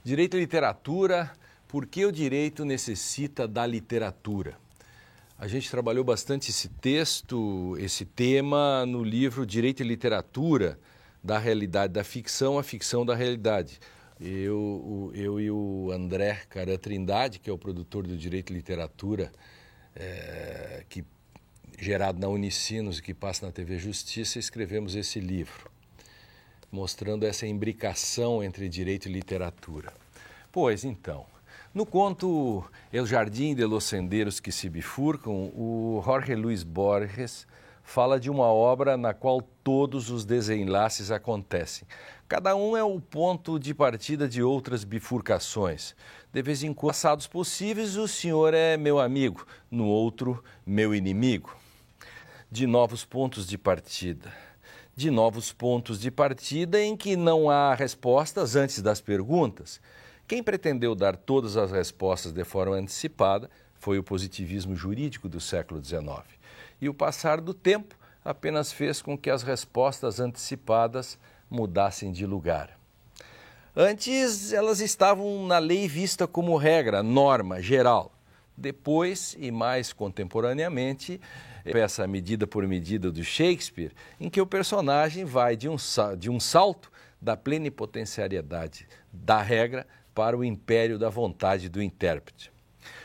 Direito à literatura, por que o direito necessita da literatura? A gente trabalhou bastante esse texto, esse tema no livro Direito e Literatura, da realidade da ficção à ficção da realidade. Eu e o André Caran Trindade, que é o produtor do Direito e Literatura, gerado na Unicinos e que passa na TV Justiça, escrevemos esse livro, mostrando essa imbricação entre direito e literatura. Pois então, no conto El Jardim de los Senderos que se bifurcam, o Jorge Luis Borges fala de uma obra na qual todos os desenlaces acontecem. Cada um é o ponto de partida de outras bifurcações. De vez em quando, passados possíveis, o senhor é meu amigo, no outro, meu inimigo. De novos pontos de partida. De novos pontos de partida em que não há respostas antes das perguntas. Quem pretendeu dar todas as respostas de forma antecipada foi o positivismo jurídico do século XIX. E o passar do tempo apenas fez com que as respostas antecipadas mudassem de lugar. Antes, elas estavam na lei vista como regra, norma, geral. Depois, e mais contemporaneamente, peça medida por medida do Shakespeare, em que o personagem vai de um salto da plenipotenciariedade da regra para o império da vontade do intérprete.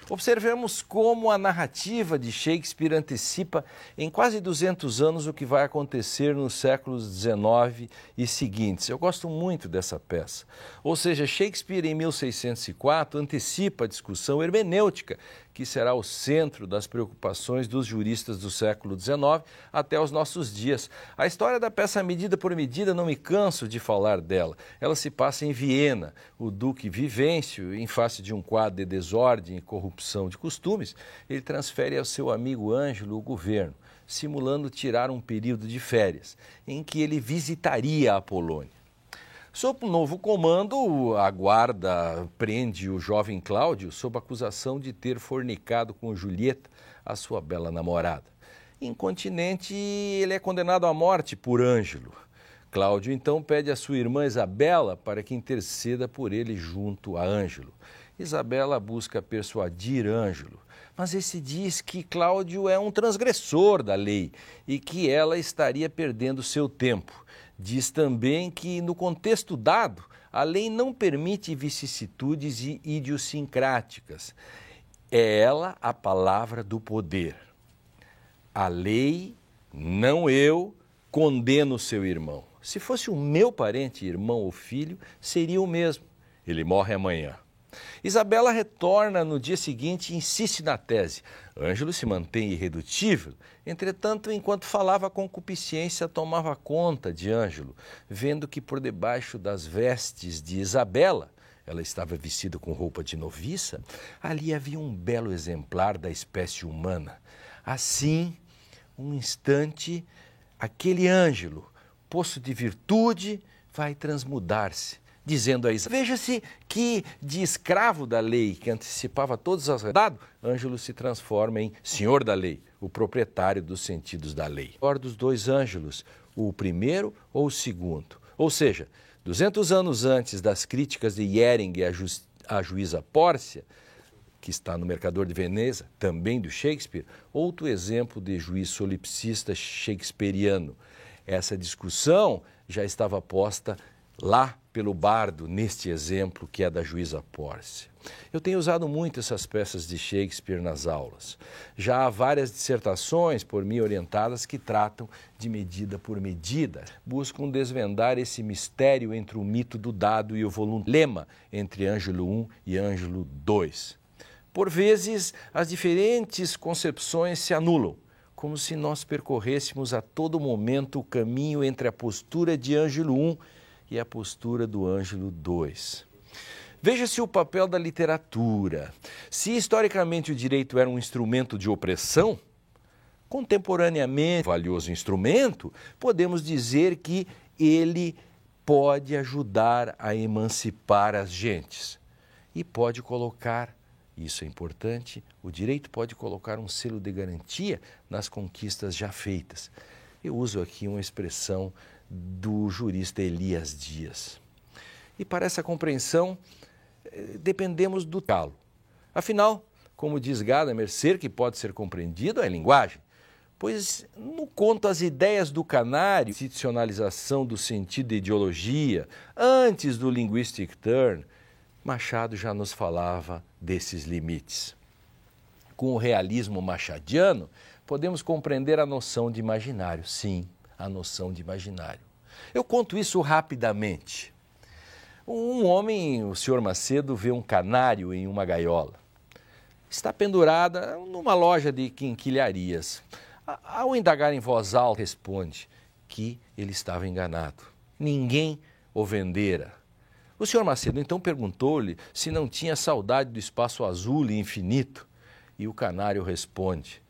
Observemos como a narrativa de Shakespeare antecipa em quase 200 anos o que vai acontecer nos séculos XIX e seguintes. Eu gosto muito dessa peça. Ou seja, Shakespeare em 1604 antecipa a discussão hermenêutica, que será o centro das preocupações dos juristas do século XIX até os nossos dias. A história da peça Medida por Medida, não me canso de falar dela. Ela se passa em Viena. O duque Vivêncio, em face de um quadro de desordem e corrupção de costumes, ele transfere ao seu amigo Ângelo o governo, simulando tirar um período de férias, em que ele visitaria a Polônia. Sob o novo comando, a guarda prende o jovem Cláudio sob acusação de ter fornicado com Julieta, a sua bela namorada. Incontinente, ele é condenado à morte por Ângelo. Cláudio então pede à sua irmã Isabela para que interceda por ele junto a Ângelo. Isabela busca persuadir Ângelo, mas esse diz que Cláudio é um transgressor da lei e que ela estaria perdendo seu tempo. Diz também que, no contexto dado, a lei não permite vicissitudes idiosincráticas. É ela a palavra do poder. A lei, não eu, condeno seu irmão. Se fosse o meu parente, irmão ou filho, seria o mesmo. Ele morre amanhã. Isabela retorna no dia seguinte e insiste na tese. Ângelo se mantém irredutível. Entretanto, enquanto falava, a concupiscência tomava conta de Ângelo, vendo que por debaixo das vestes de Isabela, ela estava vestida com roupa de noviça, ali havia um belo exemplar da espécie humana. Assim, um instante, aquele Ângelo, poço de virtude, vai transmudar-se, dizendo a Isabela, veja-se que de escravo da lei, que antecipava todas as verdades, Ângelo se transforma em senhor da lei, o proprietário dos sentidos da lei. Dos dois Ângelos, o primeiro ou o segundo? Ou seja, 200 anos antes das críticas de Yering à juíza Pórcia, que está no Mercador de Veneza, também do Shakespeare, outro exemplo de juiz solipsista shakespeariano. Essa discussão já estava posta lá pelo bardo, neste exemplo que é da juíza Pórcia. Eu tenho usado muito essas peças de Shakespeare nas aulas. Já há várias dissertações por mim orientadas que tratam de medida por medida, buscam desvendar esse mistério entre o mito do dado e o lema entre Ângelo I e Ângelo II. Por vezes, as diferentes concepções se anulam, como se nós percorrêssemos a todo momento o caminho entre a postura de Ângelo I e a postura do Ângelo II. Veja-se o papel da literatura. Se historicamente o direito era um instrumento de opressão, contemporaneamente, valioso instrumento, podemos dizer que ele pode ajudar a emancipar as gentes e pode colocar, isso é importante, o direito pode colocar um selo de garantia nas conquistas já feitas. Eu uso aqui uma expressão do jurista Elias Dias. E para essa compreensão, dependemos do galo. Afinal, como diz Gadamer, ser que pode ser compreendido é linguagem. Pois no conto As Ideias do Canário, institucionalização do sentido e ideologia, antes do Linguistic Turn, Machado já nos falava desses limites. Com o realismo machadiano, podemos compreender a noção de imaginário, sim, a noção de imaginário. Eu conto isso rapidamente. Um homem, o senhor Macedo, vê um canário em uma gaiola. Está pendurada numa loja de quinquilharias. Ao indagar em voz alta, responde que ele estava enganado. Ninguém o vendera. O senhor Macedo então perguntou-lhe se não tinha saudade do espaço azul e infinito. E o canário responde,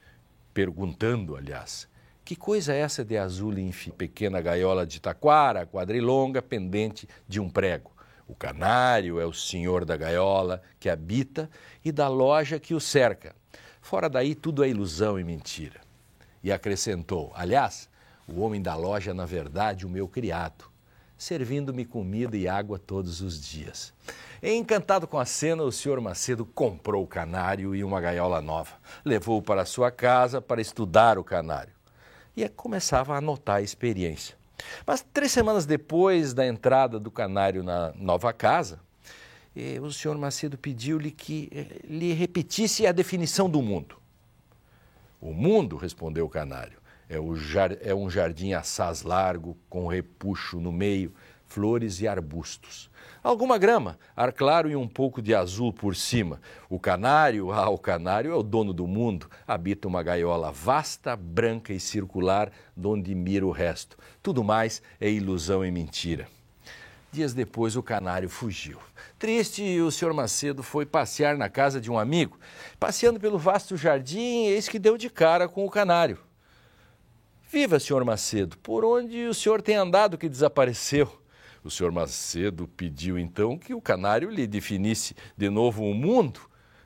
perguntando, aliás, que coisa é essa de azul e infinito? Pequena gaiola de taquara, quadrilonga, pendente de um prego. O canário é o senhor da gaiola que habita e da loja que o cerca. Fora daí tudo é ilusão e mentira. E acrescentou, aliás, o homem da loja, na verdade, o meu criado, servindo-me comida e água todos os dias. Encantado com a cena, o senhor Macedo comprou o canário e uma gaiola nova. Levou-o para sua casa para estudar o canário. E começava a anotar a experiência. Mas 3 semanas depois da entrada do canário na nova casa, o senhor Macedo pediu-lhe que lhe repetisse a definição do mundo. O mundo, respondeu o canário, é um jardim assaz largo, com repuxo no meio, flores e arbustos. Alguma grama, ar claro e um pouco de azul por cima. O canário é o dono do mundo, habita uma gaiola vasta, branca e circular, donde mira o resto. Tudo mais é ilusão e mentira. Dias depois o canário fugiu. Triste, o senhor Macedo foi passear na casa de um amigo. Passeando pelo vasto jardim, eis que deu de cara com o canário. Viva, senhor Macedo, por onde o senhor tem andado que desapareceu? O senhor Macedo pediu então que o canário lhe definisse de novo o mundo,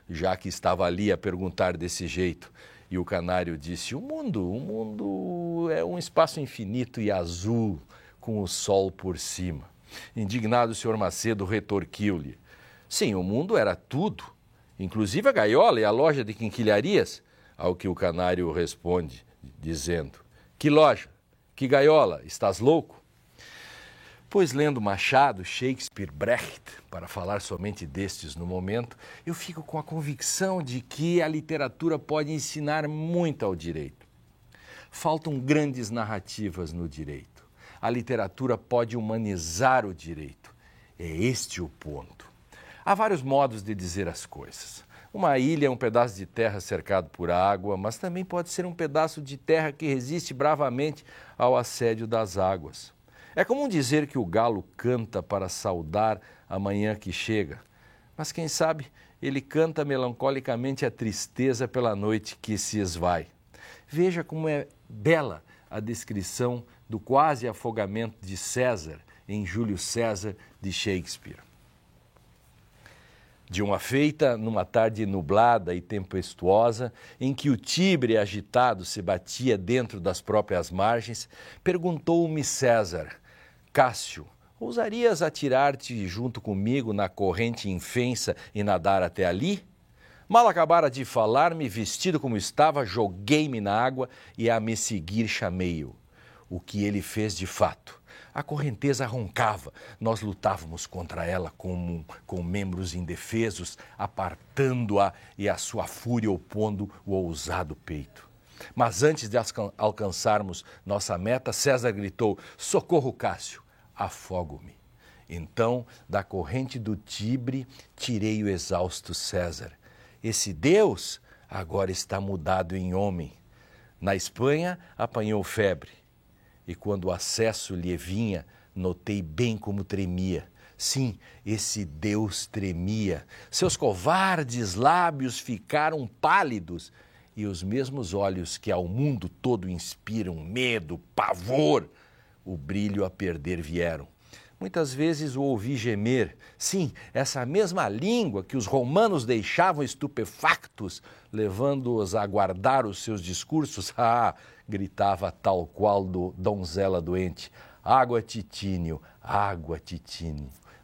já que estava ali a perguntar desse jeito. E o canário disse, o mundo é um espaço infinito e azul, com o sol por cima. Indignado, o senhor Macedo retorquiu-lhe. Sim, o mundo era tudo, inclusive a gaiola e a loja de quinquilharias. Ao que o canário responde, dizendo, que loja? Que gaiola? Estás louco? Pois lendo Machado, Shakespeare, Brecht, para falar somente destes no momento, eu fico com a convicção de que a literatura pode ensinar muito ao direito. Faltam grandes narrativas no direito. A literatura pode humanizar o direito. É este o ponto. Há vários modos de dizer as coisas. Uma ilha é um pedaço de terra cercado por água, mas também pode ser um pedaço de terra que resiste bravamente ao assédio das águas. É comum dizer que o galo canta para saudar a manhã que chega, mas quem sabe ele canta melancolicamente a tristeza pela noite que se esvai. Veja como é bela a descrição do quase afogamento de César em Júlio César de Shakespeare. De uma feita, numa tarde nublada e tempestuosa, em que o Tibre agitado se batia dentro das próprias margens, perguntou-me César, Cássio, ousarias atirar-te junto comigo na corrente infensa e nadar até ali? Mal acabara de falar-me, vestido como estava, joguei-me na água e a me seguir chamei-o. O que ele fez de fato. A correnteza roncava, nós lutávamos contra ela com membros indefesos, apartando-a e a sua fúria opondo o ousado peito. Mas antes de alcançarmos nossa meta, César gritou, socorro, Cássio, afogo-me. Então, da corrente do Tibre, tirei o exausto César. Esse Deus agora está mudado em homem. Na Espanha, apanhou febre. E quando o acesso lhe vinha, notei bem como tremia. Sim, esse Deus tremia. Seus covardes lábios ficaram pálidos e os mesmos olhos que ao mundo todo inspiram medo, pavor, o brilho a perder vieram. Muitas vezes o ouvi gemer. Sim, essa mesma língua que os romanos deixavam estupefactos, levando-os a guardar os seus discursos, gritava tal qual donzela doente, água, Titínio,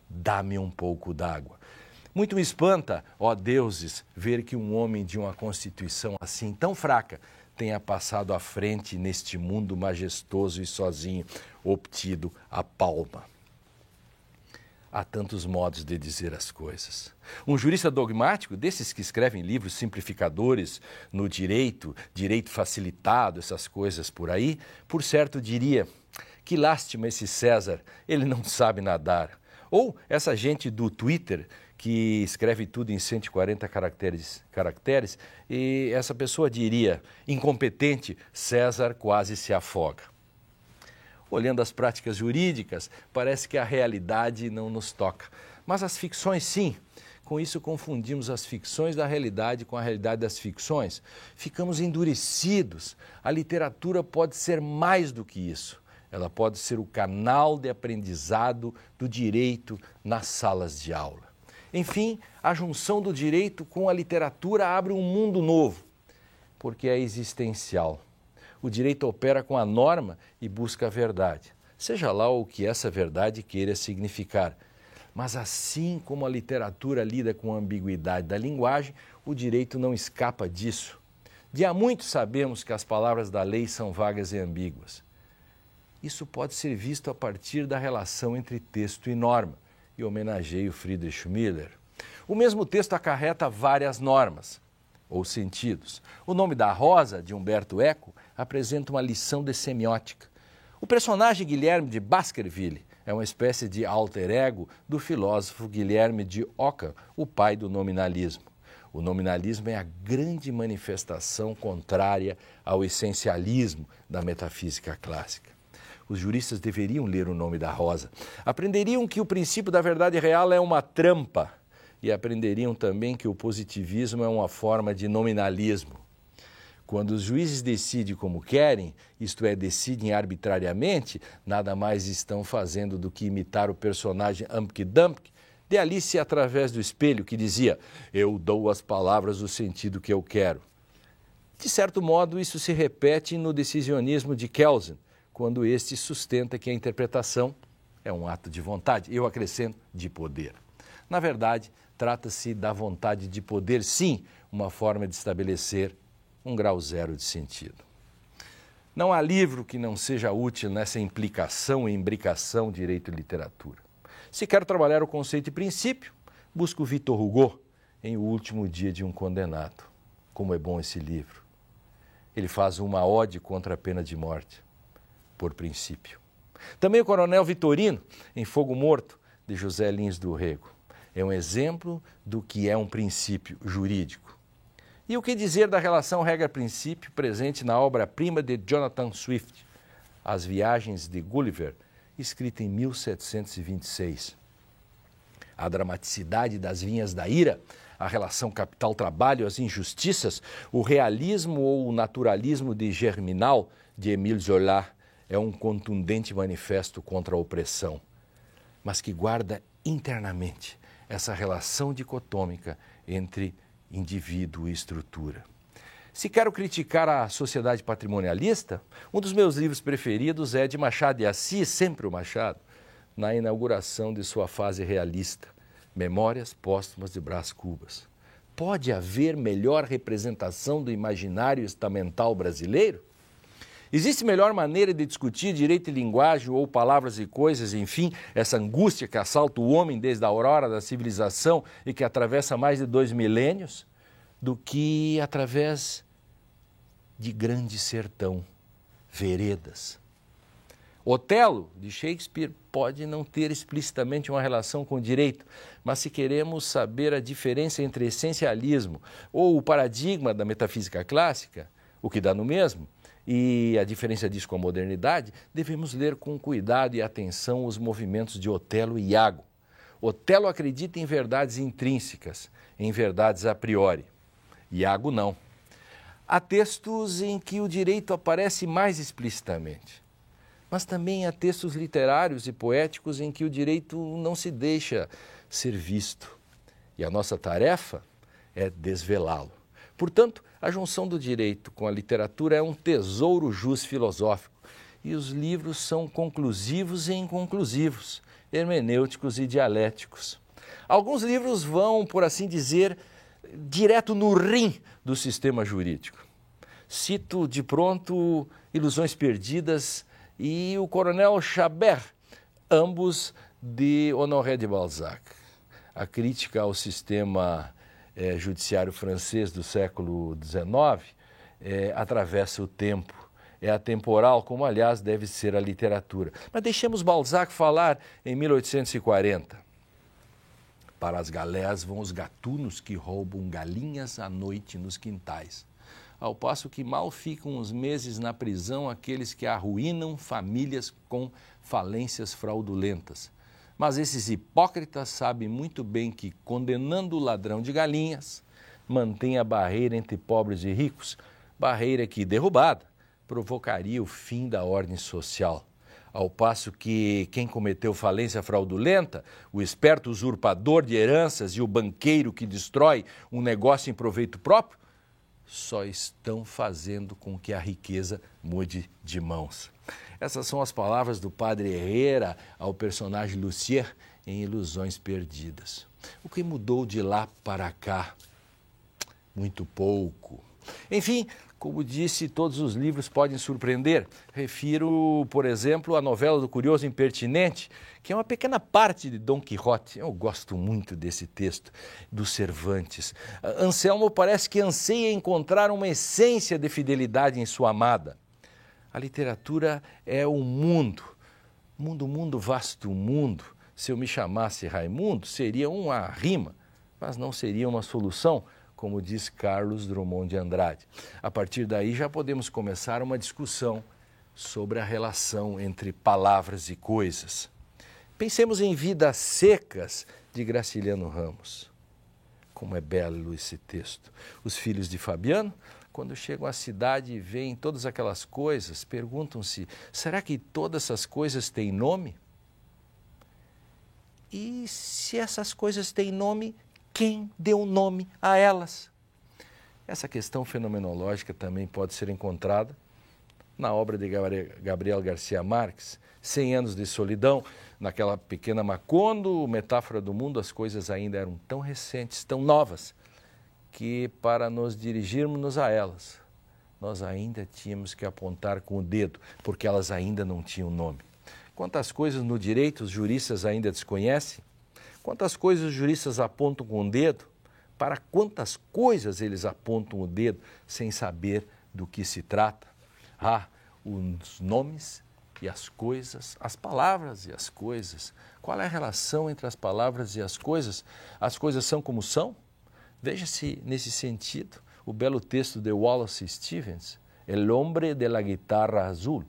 dá-me um pouco d'água. Muito me espanta, ó deuses, ver que um homem de uma constituição assim tão fraca tenha passado à frente neste mundo majestoso e sozinho obtido a palma. Há tantos modos de dizer as coisas. Um jurista dogmático, desses que escrevem livros simplificadores no direito facilitado, essas coisas por aí, por certo diria: que lástima esse César, ele não sabe nadar. Ou essa gente do Twitter que escreve tudo em 140 caracteres, e essa pessoa diria: incompetente, César quase se afoga. Olhando as práticas jurídicas, parece que a realidade não nos toca. Mas as ficções, sim. Com isso, confundimos as ficções da realidade com a realidade das ficções. Ficamos endurecidos. A literatura pode ser mais do que isso. Ela pode ser o canal de aprendizado do direito nas salas de aula. Enfim, a junção do direito com a literatura abre um mundo novo, porque é existencial. O direito opera com a norma e busca a verdade, seja lá o que essa verdade queira significar. Mas assim como a literatura lida com a ambiguidade da linguagem, o direito não escapa disso. De há muito sabemos que as palavras da lei são vagas e ambíguas. Isso pode ser visto a partir da relação entre texto e norma, e homenageio Friedrich Miller. O mesmo texto acarreta várias normas, ou sentidos. O Nome da Rosa, de Umberto Eco, apresenta uma lição de semiótica. O personagem Guilherme de Baskerville é uma espécie de alter ego do filósofo Guilherme de Ockham, o pai do nominalismo. O nominalismo é a grande manifestação contrária ao essencialismo da metafísica clássica. Os juristas deveriam ler O Nome da Rosa. Aprenderiam que o princípio da verdade real é uma trampa e aprenderiam também que o positivismo é uma forma de nominalismo. Quando os juízes decidem como querem, isto é, decidem arbitrariamente, nada mais estão fazendo do que imitar o personagem Humpty Dumpty de Alice através do espelho, que dizia: eu dou às palavras o sentido que eu quero. De certo modo, isso se repete no decisionismo de Kelsen, quando este sustenta que a interpretação é um ato de vontade, eu acrescento, de poder. Na verdade, trata-se da vontade de poder, sim, uma forma de estabelecer um grau zero de sentido. Não há livro que não seja útil nessa implicação e imbricação direito e literatura. Se quero trabalhar o conceito e princípio, busco Victor Hugo em O Último Dia de um Condenado. Como é bom esse livro. Ele faz uma ode contra a pena de morte, por princípio. Também o Coronel Vitorino, em Fogo Morto, de José Lins do Rego. É um exemplo do que é um princípio jurídico. E o que dizer da relação regra-princípio presente na obra-prima de Jonathan Swift, As Viagens de Gulliver, escrita em 1726. A dramaticidade das vinhas da ira, a relação capital-trabalho, as injustiças, o realismo ou o naturalismo de Germinal, de Émile Zola, é um contundente manifesto contra a opressão, mas que guarda internamente essa relação dicotômica entre indivíduo e estrutura. Se quero criticar a sociedade patrimonialista, um dos meus livros preferidos é de Machado de Assis, sempre o Machado, na inauguração de sua fase realista, Memórias Póstumas de Brás Cubas. Pode haver melhor representação do imaginário estamental brasileiro? Existe melhor maneira de discutir direito e linguagem ou palavras e coisas, enfim, essa angústia que assalta o homem desde a aurora da civilização e que atravessa mais de 2 milênios, do que através de grande sertão, veredas. Otelo, de Shakespeare, pode não ter explicitamente uma relação com o direito, mas se queremos saber a diferença entre essencialismo ou o paradigma da metafísica clássica, o que dá no mesmo, e a diferença disso com a modernidade, devemos ler com cuidado e atenção os movimentos de Otelo e Iago. Otelo acredita em verdades intrínsecas, em verdades a priori. Iago não. Há textos em que o direito aparece mais explicitamente, mas também há textos literários e poéticos em que o direito não se deixa ser visto. E a nossa tarefa é desvelá-lo. Portanto, a junção do direito com a literatura é um tesouro jus filosófico, e os livros são conclusivos e inconclusivos, hermenêuticos e dialéticos. Alguns livros vão, por assim dizer, direto no rim do sistema jurídico. Cito de pronto Ilusões Perdidas e o Coronel Chabert, ambos de Honoré de Balzac. A crítica ao sistema judiciário francês do século XIX atravessa o tempo, é atemporal, como aliás deve ser a literatura. Mas deixemos Balzac falar em 1840. Para as galés vão os gatunos que roubam galinhas à noite nos quintais, ao passo que mal ficam uns meses na prisão aqueles que arruinam famílias com falências fraudulentas. Mas esses hipócritas sabem muito bem que, condenando o ladrão de galinhas, mantém a barreira entre pobres e ricos, barreira que, derrubada, provocaria o fim da ordem social. Ao passo que quem cometeu falência fraudulenta, o esperto usurpador de heranças e o banqueiro que destrói um negócio em proveito próprio, só estão fazendo com que a riqueza mude de mãos. Essas são as palavras do padre Herrera ao personagem Lucier em Ilusões Perdidas. O que mudou de lá para cá? Muito pouco. Enfim, como disse, todos os livros podem surpreender. Refiro, por exemplo, a novela do Curioso Impertinente, que é uma pequena parte de Dom Quixote. Eu gosto muito desse texto, do Cervantes. Anselmo parece que anseia encontrar uma essência de fidelidade em sua amada. A literatura é um mundo, mundo, vasto mundo. Se eu me chamasse Raimundo, seria uma rima, mas não seria uma solução, como diz Carlos Drummond de Andrade. A partir daí já podemos começar uma discussão sobre a relação entre palavras e coisas. Pensemos em Vidas Secas, de Graciliano Ramos. Como é belo esse texto. Os filhos de Fabiano, quando chegam à cidade e veem todas aquelas coisas, perguntam-se, será que todas essas coisas têm nome? E se essas coisas têm nome, quem deu nome a elas? Essa questão fenomenológica também pode ser encontrada na obra de Gabriel Garcia Marques, 100 anos de solidão, naquela pequena Macondo, metáfora do mundo, as coisas ainda eram tão recentes, tão novas, que para nos dirigirmos a elas, nós ainda tínhamos que apontar com o dedo, porque elas ainda não tinham nome. Quantas coisas no direito os juristas ainda desconhecem? Quantas coisas os juristas apontam com o dedo? Para quantas coisas eles apontam o dedo sem saber do que se trata? Os nomes e as coisas, as palavras e as coisas. Qual é a relação entre as palavras e as coisas? As coisas são como são? Veja-se, nesse sentido, o belo texto de Wallace Stevens, El Hombre de la Guitarra Azul,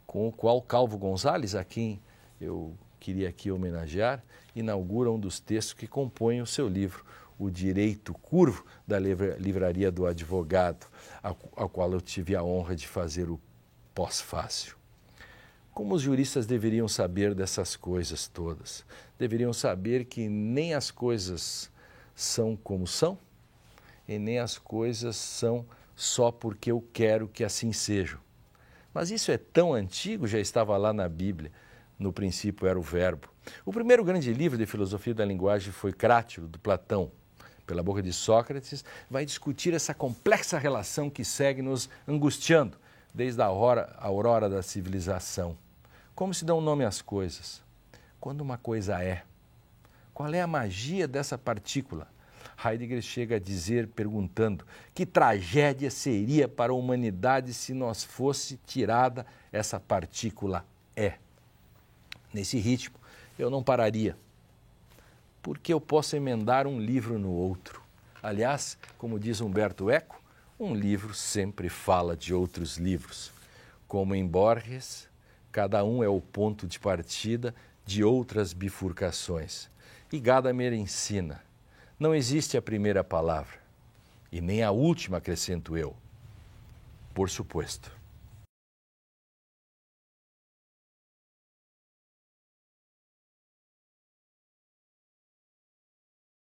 com o qual Calvo Gonzalez, a quem eu queria aqui homenagear, inaugura um dos textos que compõem o seu livro, O Direito Curvo, da Livraria do Advogado, ao qual eu tive a honra de fazer o pós-fácil. Como os juristas deveriam saber dessas coisas todas? Deveriam saber que nem as coisas são como são e nem as coisas são só porque eu quero que assim sejam. Mas isso é tão antigo, já estava lá na Bíblia. No princípio era o verbo. O primeiro grande livro de filosofia da linguagem foi Crátilo, do Platão. Pela boca de Sócrates, vai discutir essa complexa relação que segue nos angustiando desde a aurora da civilização. Como se dão nome às coisas? Quando uma coisa é. Qual é a magia dessa partícula? Heidegger chega a dizer, perguntando, que tragédia seria para a humanidade se nos fosse tirada essa partícula é. Nesse ritmo, eu não pararia, porque eu posso emendar um livro no outro. Aliás, como diz Humberto Eco, um livro sempre fala de outros livros. Como em Borges, cada um é o ponto de partida de outras bifurcações. E Gadamer ensina, não existe a primeira palavra, e nem a última, acrescento eu, por suposto.